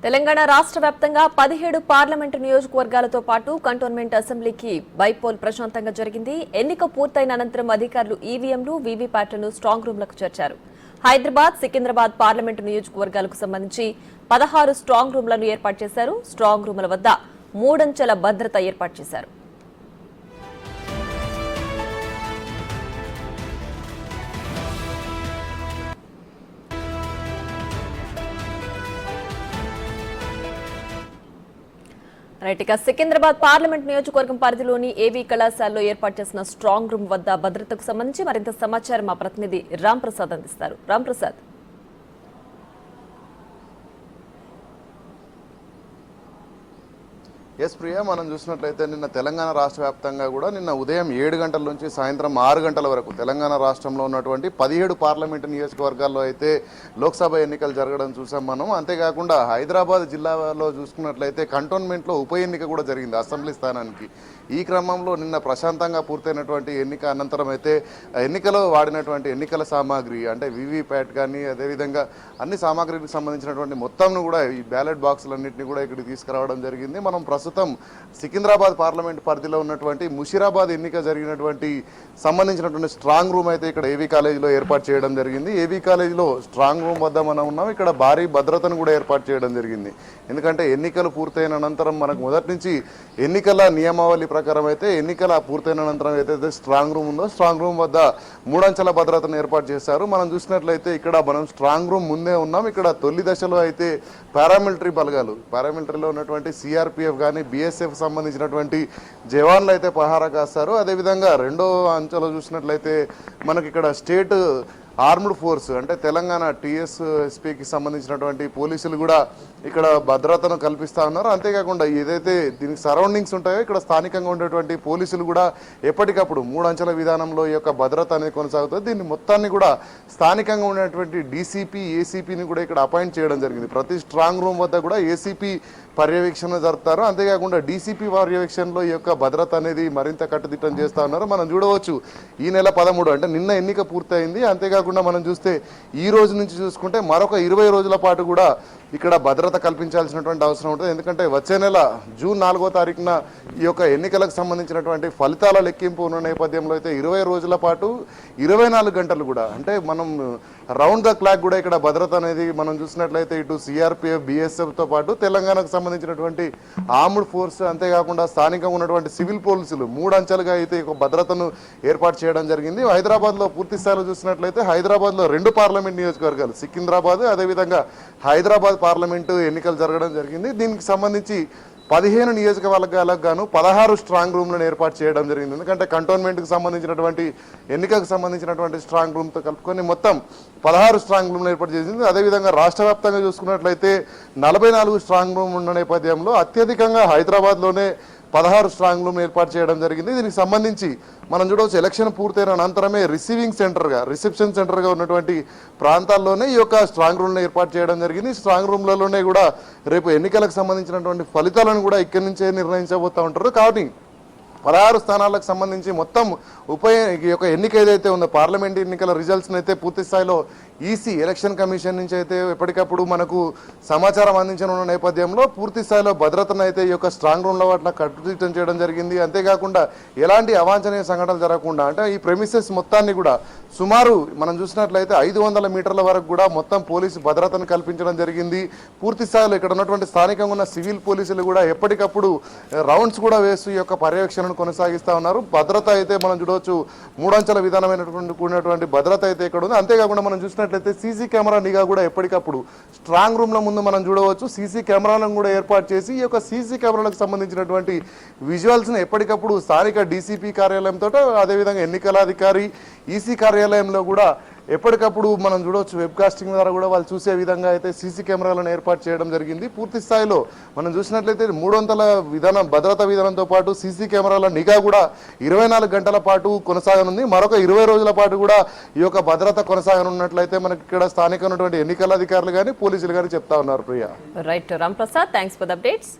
తెలంగాణ రాష్ట్ర వ్యాప్తంగా 17 పార్లమెంటు నియోజకవర్గాలతో పాటు కంటోన్మెంట్ అసెంబ్లీకి బైపోల్ ప్రశాంతంగా జరిగింది. ఎన్నిక పూర్తయిన అనంతరం అధికారులు ఈవీఎంలు, వీవీప్యాట్లను స్ట్రాంగ్ రూమ్లకు చేర్చారు. హైదరాబాద్, సికింద్రాబాద్ పార్లమెంటు నియోజకవర్గాలకు సంబంధించి 16 స్ట్రాంగ్ రూమ్లను ఏర్పాటు చేశారు. స్ట్రాంగ్ రూముల వద్ద 3 అంచెల భద్రత ఏర్పాటు చేశారు. సికింద్రాబాద్ పార్లమెంట్ నియోజకవర్గం పరిధిలోని ఏవీ కళాశాలలో ఏర్పాటు చేసిన స్ట్రాంగ్ రూమ్ వద్ద భద్రతకు సంబంధించి మరింత సమాచారం మా ప్రతినిధి రామ్ ప్రసాద్ అందిస్తారు. రామ్ ప్రసాద్. ఎస్ ప్రియా, మనం చూసినట్లయితే నిన్న తెలంగాణ రాష్ట్ర వ్యాప్తంగా కూడా నిన్న ఉదయం 7 గంటల నుంచి సాయంత్రం 6 గంటల వరకు తెలంగాణ రాష్ట్రంలో ఉన్నటువంటి 17 పార్లమెంటు నియోజకవర్గాల్లో అయితే లోక్సభ ఎన్నికలు జరగడం చూసాం మనం. అంతేకాకుండా హైదరాబాద్ జిల్లాలో చూసుకున్నట్లయితే కంటోన్మెంట్లో ఉప ఎన్నిక కూడా జరిగింది అసెంబ్లీ స్థానానికి. ఈ క్రమంలో నిన్న ప్రశాంతంగా పూర్తయినటువంటి ఎన్నిక అనంతరం అయితే ఎన్నికలో వాడినటువంటి ఎన్నికల సామాగ్రి అంటే వీవీప్యాట్ కానీ అదేవిధంగా అన్ని సామాగ్రికి సంబంధించినటువంటి మొత్తంను కూడా ఈ బ్యాలెట్ బాక్సులన్నింటినీ కూడా ఇక్కడికి తీసుకురావడం జరిగింది. మనం ప్రస్తుతం సికింద్రాబాద్ పార్లమెంట్ పరిధిలో ఉన్నటువంటి ముషీరాబాద్ ఎన్నిక జరిగినటువంటి సంబంధించినటువంటి స్ట్రాంగ్ రూమ్ అయితే ఇక్కడ ఏవీ కాలేజీలో ఏర్పాటు చేయడం జరిగింది. ఏవీ కాలేజీలో స్ట్రాంగ్ రూమ్ వద్ద మనం ఉన్నాం. ఇక్కడ భారీ భద్రతను కూడా ఏర్పాటు చేయడం జరిగింది. ఎందుకంటే ఎన్నికలు పూర్తయిన అనంతరం మనకు మొదటి నుంచి ఎన్నికల నియమావళి ప్రకారం అయితే ఎన్నికల పూర్తయిన అనంతరం ఏదైతే స్ట్రాంగ్ రూమ్ ఉందో స్ట్రాంగ్ రూమ్ వద్ద 3 అంచెల భద్రతను ఏర్పాటు చేశారు. మనం చూసినట్లయితే ఇక్కడ మనం స్ట్రాంగ్ రూమ్ ముందే ఉన్నాం. ఇక్కడ తొలి దశలో అయితే పారామిలిటరీ బలగాలు, పారామిలిటరీలో ఉన్నటువంటి సిఆర్పిఎఫ్ కానీ బిఎస్ఎఫ్ సంబంధించినటువంటి జవాన్లు అయితే పహారా కాస్తారు. అదేవిధంగా రెండో అంచెలో చూసినట్లయితే మనకి ఇక్కడ స్టేట్ ఆర్మ్డ్ ఫోర్స్ అంటే తెలంగాణ టీఎస్ఎస్పీకి సంబంధించినటువంటి పోలీసులు కూడా ఇక్కడ భద్రతను కల్పిస్తూ ఉన్నారు. అంతేకాకుండా ఏదైతే దీనికి సరౌండింగ్స్ ఉంటాయో ఇక్కడ స్థానికంగా ఉండేటువంటి పోలీసులు కూడా ఎప్పటికప్పుడు 3 అంచెల విధానంలో ఈ యొక్క భద్రత అనేది కొనసాగుతుంది. దీన్ని మొత్తాన్ని కూడా స్థానికంగా ఉన్నటువంటి డీసీపీ, ఏసీపీని కూడా ఇక్కడ అపాయింట్ చేయడం జరిగింది. ప్రతి స్ట్రాంగ్ రూమ్ వద్ద కూడా ఏసీపీ పర్యవేక్షణ జరుపుతారు. అంతేకాకుండా డీసీపీ పర్యవేక్షణలో ఈ యొక్క భద్రత అనేది మరింత కట్టుదిట్టం చేస్తూ ఉన్నారు. మనం చూడవచ్చు ఈ నెల 13 అంటే నిన్న ఎన్నిక పూర్తయింది. అంతేకాకుండా మనం చూస్తే ఈ రోజు నుంచి చూసుకుంటే మరొక 20 రోజుల పాటు కూడా ఇక్కడ భద్రత కల్పించాల్సినటువంటి అవసరం ఉంటుంది. ఎందుకంటే వచ్చే నెల జూన్ 4వ తారీఖున ఈ యొక్క ఎన్నికలకు సంబంధించినటువంటి ఫలితాల లెక్కింపు ఉన్న నేపథ్యంలో అయితే 20 రోజుల పాటు 24 గంటలు కూడా అంటే మనం రౌండ్ ద క్లాక్ కూడా ఇక్కడ భద్రత అనేది మనం చూసినట్లయితే ఇటు సిఆర్పిఎఫ్, బిఎస్ఎఫ్తో పాటు తెలంగాణకు సంబంధించినటువంటి ఆర్మ్డ్ ఫోర్స్ అంతేకాకుండా స్థానికంగా ఉన్నటువంటి సివిల్ పోలీసులు 3 అంచెలుగా అయితే ఒక భద్రతను ఏర్పాటు చేయడం జరిగింది. హైదరాబాద్లో పూర్తి స్థాయిలో చూసినట్లయితే హైదరాబాద్లో 2 పార్లమెంట్ నియోజకవర్గాలు సికింద్రాబాద్ అదేవిధంగా హైదరాబాద్ పార్లమెంటు ఎన్నికలు జరగడం జరిగింది. దీనికి సంబంధించి 15 నియోజకవర్గాలకు గాను 16 స్ట్రాంగ్ రూమ్లను ఏర్పాటు చేయడం జరిగింది. ఎందుకంటే కంటోన్మెంట్కి సంబంధించినటువంటి ఎన్నికకు సంబంధించినటువంటి స్ట్రాంగ్ రూమ్తో కలుపుకొని మొత్తం 16 స్ట్రాంగ్ రూమ్లు ఏర్పాటు చేసింది. అదేవిధంగా రాష్ట్ర వ్యాప్తంగా చూసుకున్నట్లయితే 44 స్ట్రాంగ్ రూమ్ ఉన్న నేపథ్యంలో అత్యధికంగా హైదరాబాద్లోనే 16 స్ట్రాంగ్ రూమ్ ఏర్పాటు చేయడం జరిగింది. దీనికి సంబంధించి మనం చూడవచ్చు ఎలక్షన్ పూర్తయిన అనంతరమే రిసెప్షన్ సెంటర్గా ఉన్నటువంటి ప్రాంతాల్లోనే ఈ యొక్క స్ట్రాంగ్ రూమ్ను ఏర్పాటు చేయడం జరిగింది. స్ట్రాంగ్ రూమ్లలోనే కూడా రేపు ఎన్నికలకు సంబంధించినటువంటి ఫలితాలను కూడా ఇక్కడి నుంచే నిర్ణయించబోతూ ఉంటారు. కాబట్టి 16 స్థానాలకు సంబంధించి మొత్తం ఈ యొక్క ఎన్నిక ఏదైతే ఉందో పార్లమెంట్ ఎన్నికల రిజల్ట్స్ని అయితే పూర్తి స్థాయిలో ఈసీ ఎలక్షన్ కమిషన్ నుంచి అయితే ఎప్పటికప్పుడు మనకు సమాచారం అందించనున్న నేపథ్యంలో పూర్తి స్థాయిలో భద్రతను అయితే ఈ యొక్క స్ట్రాంగ్ రూమ్ల పట్ల కట్టుదిట్టం చేయడం జరిగింది. అంతేకాకుండా ఎలాంటి అవాంఛనీయ సంఘటనలు జరగకుండా అంటే ఈ ప్రెమిసెస్ మొత్తాన్ని కూడా సుమారు మనం చూసినట్లయితే 500 మీటర్ల వరకు కూడా మొత్తం పోలీసు భద్రతను కల్పించడం జరిగింది. పూర్తి స్థాయిలో ఇక్కడ ఉన్నటువంటి స్థానికంగా ఉన్న సివిల్ పోలీసులు కూడా ఎప్పటికప్పుడు రౌండ్స్ కూడా వేస్తూ ఈ యొక్క పర్యవేక్షణను కొనసాగిస్తూ ఉన్నారు. భద్రత అయితే మనం చూడవచ్చు 3 అంచెల విధానమైనటువంటి కూడినటువంటి భద్రత అయితే ఇక్కడ ఉంది. అంతేకాకుండా మనం చూసినట్లయితే సీసీ కెమెరా నిఘా కూడా ఎప్పటికప్పుడు స్ట్రాంగ్ రూమ్ల ముందు మనం చూడవచ్చు సీసీ కెమెరాలను కూడా ఏర్పాటు చేసి ఈ యొక్క సీసీ కెమెరాలకు సంబంధించినటువంటి విజువల్స్ని ఎప్పటికప్పుడు స్థానిక డీసీపీ కార్యాలయంతో అదేవిధంగా ఎన్నికల అధికారి ఈసీ కార్యాలయంలో కూడా ఎప్పటికప్పుడు మనం చూడవచ్చు వెబ్కాస్టింగ్ ద్వారా కూడా వాళ్ళు చూసే విధంగా అయితే సీసీ కెమెరాలను ఏర్పాటు చేయడం జరిగింది. పూర్తి స్థాయిలో మనం చూసినట్లయితే 300 భద్రతా విధానంతో పాటు సీసీ కెమెరాల నిఘా కూడా 24 గంటల పాటు కొనసాగనుంది. మరొక 20 రోజుల పాటు కూడా ఈ యొక్క భద్రత కొనసాగనున్నట్లయితే మనకి ఇక్కడ స్థానిక ఉన్నటువంటి ఎన్నికల అధికారులు కానీ పోలీసులు కానీ చెప్తా ఉన్నారు. Priya. Right Ram Prasad, thanks for the updates.